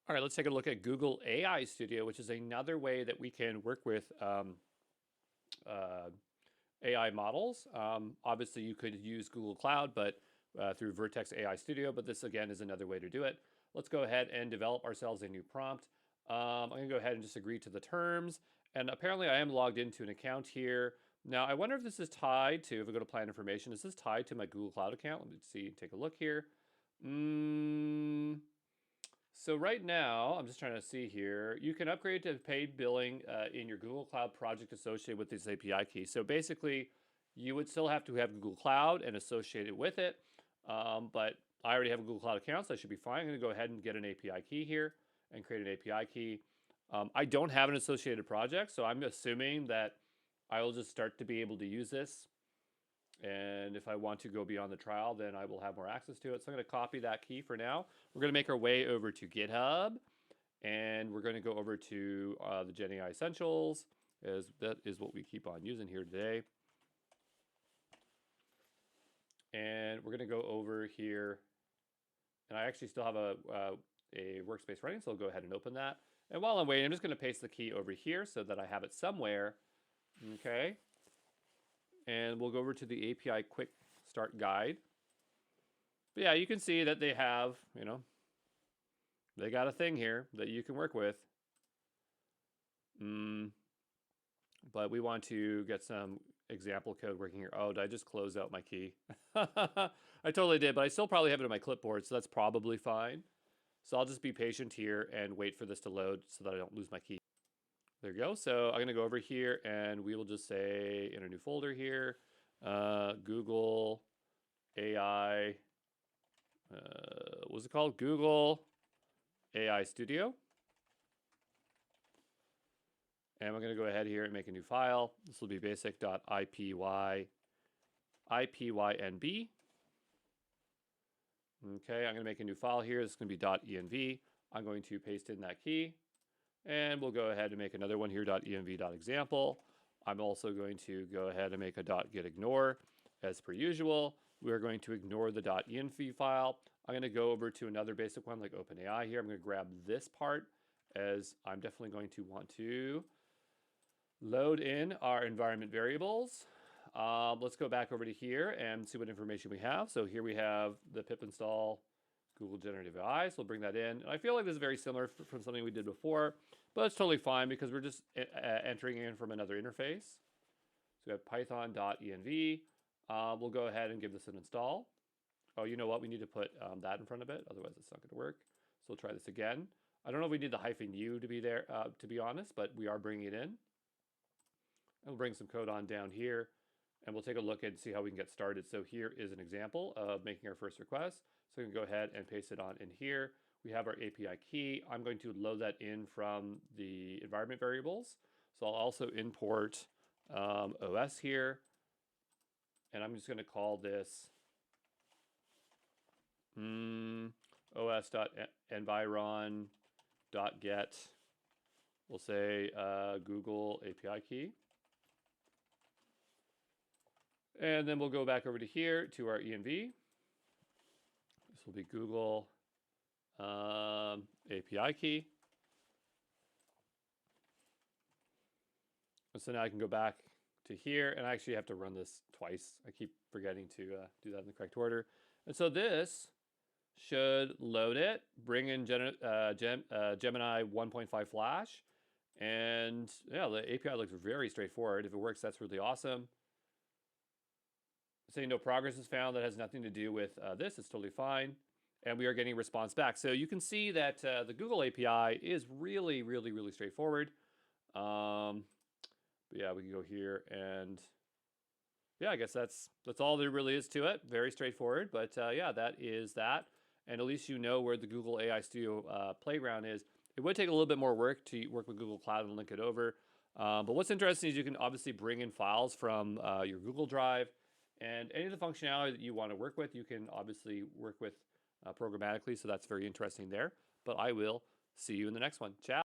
All right, let's take a look at Google AI Studio, which is another way that we can work with uh, AI models. Obviously, you could use Google Cloud, but through Vertex AI Studio, but this again is another way to do it. Let's go ahead and develop ourselves a new prompt. I'm gonna go ahead and just agree to the terms. And apparently I am logged into an account here. Now, I wonder if this is tied to, if we go to plan information, is this tied to my Google Cloud account? Let me see, take a look here. So right now, I'm just trying to see here, you can upgrade to paid billing in your Google Cloud project associated with this API key. So basically, you would still have to have Google Cloud and associate it with it. But I already have a Google Cloud account, so I should be fine. I'm going to go ahead and get an API key here and create an API key. I don't have an associated project, so I'm assuming that I will just start to be able to use this. And if I want to go beyond the trial, then I will have more access to it. So I'm going to copy that key for now. We're going to make our way over to GitHub, and we're going to go over to the GenAI Essentials, as that is what we keep on using here today. And we're going to go over here, and I actually still have a workspace running, so I'll go ahead and open that. And while I'm waiting, I'm just going to paste the key over here so that I have it somewhere. Okay. And we'll go over to the API Quick Start Guide. But yeah, you can see that they have, they got a thing here that you can work with. But we want to get some example code working here. Oh, did I just close out my key? I totally did, but I still probably have it on my clipboard, so that's probably fine. So I'll just be patient here and wait for this to load so that I don't lose my key. There you go. So I'm going to go over here and we will just say in a new folder here, Google AI, what was it called? Google AI Studio. And we're going to go ahead here and make a new file. This will be basic.ipynb. Okay, I'm going to make a new file here. This is going to be .env. I'm going to paste in that key. And we'll go ahead and make another one here, .env.example. I'm also going to go ahead and make a .getignore. As per usual, we're going to ignore the .env file. I'm going to go over to another basic one like OpenAI here. I'm going to grab this part, as I'm definitely going to want to load in our environment variables. Let's go back over to here and see what information we have. So here we have the pip install Google Generative AI, so we'll bring that in. And I feel like this is very similar from something we did before, but it's totally fine because we're just entering in from another interface. So we have python.env. We'll go ahead and give this an install. Oh, you know what? We need to put that in front of it, otherwise it's not going to work. So we'll try this again. I don't know if we need the -u to be there, to be honest, but we are bringing it in. And we'll bring some code on down here, and we'll take a look and see how we can get started. So here is an example of making our first request. So we can go ahead and paste it on in here. We have our API key. I'm going to load that in from the environment variables. So I'll also import OS here. And I'm just going to call this os.environ.get. We'll say Google API key. And then we'll go back over to here to our env. This will be Google API key. And so now I can go back to here, and I actually have to run this twice. I keep forgetting to do that in the correct order. And so this should load it, bring in Gemini 1.5 Flash, and yeah, the API looks very straightforward. If it works, that's really awesome. Saying no progress is found, that has nothing to do with this. It's totally fine. And we are getting a response back. So you can see that the Google API is really, really, really straightforward. But yeah, we can go here and yeah, I guess that's all there really is to it. Very straightforward. But yeah, that is that. And at least you know where the Google AI Studio playground is. It would take a little bit more work to work with Google Cloud and link it over. But what's interesting is you can obviously bring in files from your Google Drive. And any of the functionality that you want to work with, you can obviously work with programmatically. So that's very interesting there. But I will see you in the next one. Ciao.